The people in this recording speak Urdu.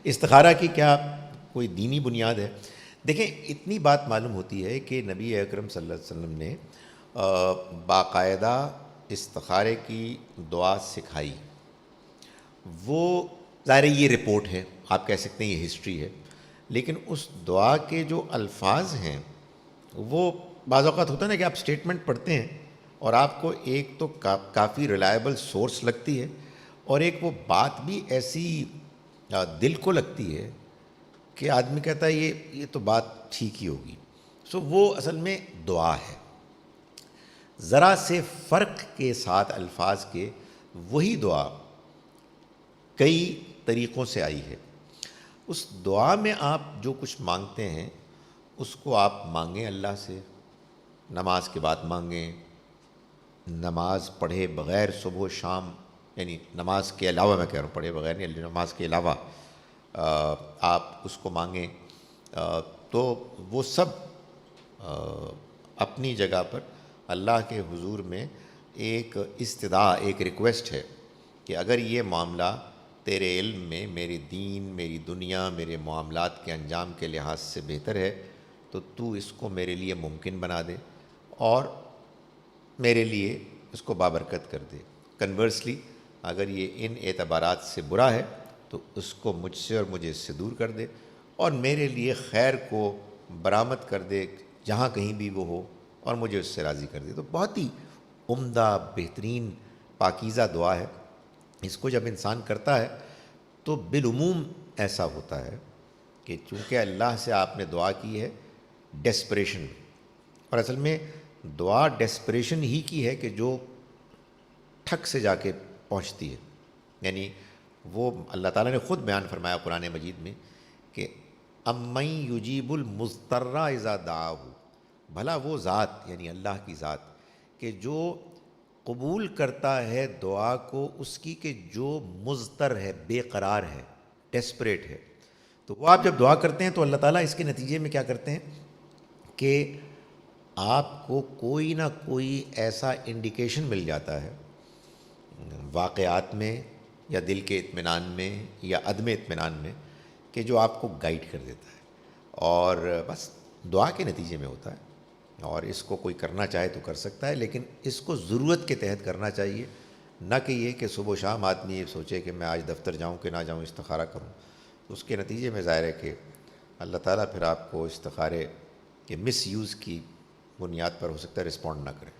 استخارہ کی کیا کوئی دینی بنیاد ہے؟ دیکھیں، اتنی بات معلوم ہوتی ہے کہ نبی اکرم صلی اللہ علیہ وسلم نے باقاعدہ استخارے کی دعا سکھائی. وہ ظاہر یہ رپورٹ ہے، آپ کہہ سکتے ہیں یہ ہسٹری ہے، لیکن اس دعا کے جو الفاظ ہیں وہ بعض اوقات ہوتا ہے نا کہ آپ سٹیٹمنٹ پڑھتے ہیں اور آپ کو ایک تو کافی ریلائبل سورس لگتی ہے، اور ایک وہ بات بھی ایسی دل کو لگتی ہے کہ آدمی کہتا ہے یہ تو بات ٹھیک ہی ہوگی. سو وہ اصل میں دعا ہے، ذرا سے فرق کے ساتھ الفاظ کے. وہی دعا کئی طریقوں سے آئی ہے. اس دعا میں آپ جو کچھ مانگتے ہیں اس کو آپ مانگیں اللہ سے، نماز کے بعد مانگیں، نماز پڑھے بغیر صبح و شام، یعنی نماز کے علاوہ میں کہہ رہا ہوں، پڑھے بغیر نہیں، نماز کے علاوہ آپ اس کو مانگیں. تو وہ سب اپنی جگہ پر اللہ کے حضور میں ایک استدعا، ایک ریکویسٹ ہے کہ اگر یہ معاملہ تیرے علم میں میری دین، میری دنیا، میرے معاملات کے انجام کے لحاظ سے بہتر ہے تو تو اس کو میرے لیے ممکن بنا دے اور میرے لیے اس کو بابرکت کر دے. کنورسلی اگر یہ ان اعتبارات سے برا ہے تو اس کو مجھ سے اور مجھے اس سے دور کر دے اور میرے لیے خیر کو برآمد کر دے جہاں کہیں بھی وہ ہو اور مجھے اس سے راضی کر دے. تو بہت ہی عمدہ، بہترین، پاکیزہ دعا ہے. اس کو جب انسان کرتا ہے تو بالعموم ایسا ہوتا ہے کہ چونکہ اللہ سے آپ نے دعا کی ہے ڈیسپریشن، اور اصل میں دعا ڈیسپریشن ہی کی ہے کہ جو ٹھک سے جا کے پہنچتی ہے. یعنی وہ اللہ تعالیٰ نے خود بیان فرمایا قرآن مجید میں کہ امن یجیب المضطر اذا دعاہ، بھلا وہ ذات، یعنی اللہ کی ذات، کہ جو قبول کرتا ہے دعا کو اس کی کہ جو مضطر ہے، بے قرار ہے، ڈیسپریٹ ہے. تو وہ آپ جب دعا کرتے ہیں تو اللہ تعالیٰ اس کے نتیجے میں کیا کرتے ہیں کہ آپ کو کوئی نہ کوئی ایسا انڈیکیشن مل جاتا ہے واقعات میں یا دل کے اطمینان میں یا عدم اطمینان میں کہ جو آپ کو گائیڈ کر دیتا ہے، اور بس دعا کے نتیجے میں ہوتا ہے. اور اس کو کوئی کرنا چاہے تو کر سکتا ہے، لیکن اس کو ضرورت کے تحت کرنا چاہیے، نہ کہ یہ کہ صبح و شام آدمی یہ سوچے کہ میں آج دفتر جاؤں کہ نہ جاؤں، استخارہ کروں. اس کے نتیجے میں ظاہر ہے کہ اللہ تعالیٰ پھر آپ کو استخارے کے مس یوز کی بنیاد پر ہو سکتا ہے رسپونڈ نہ کرے.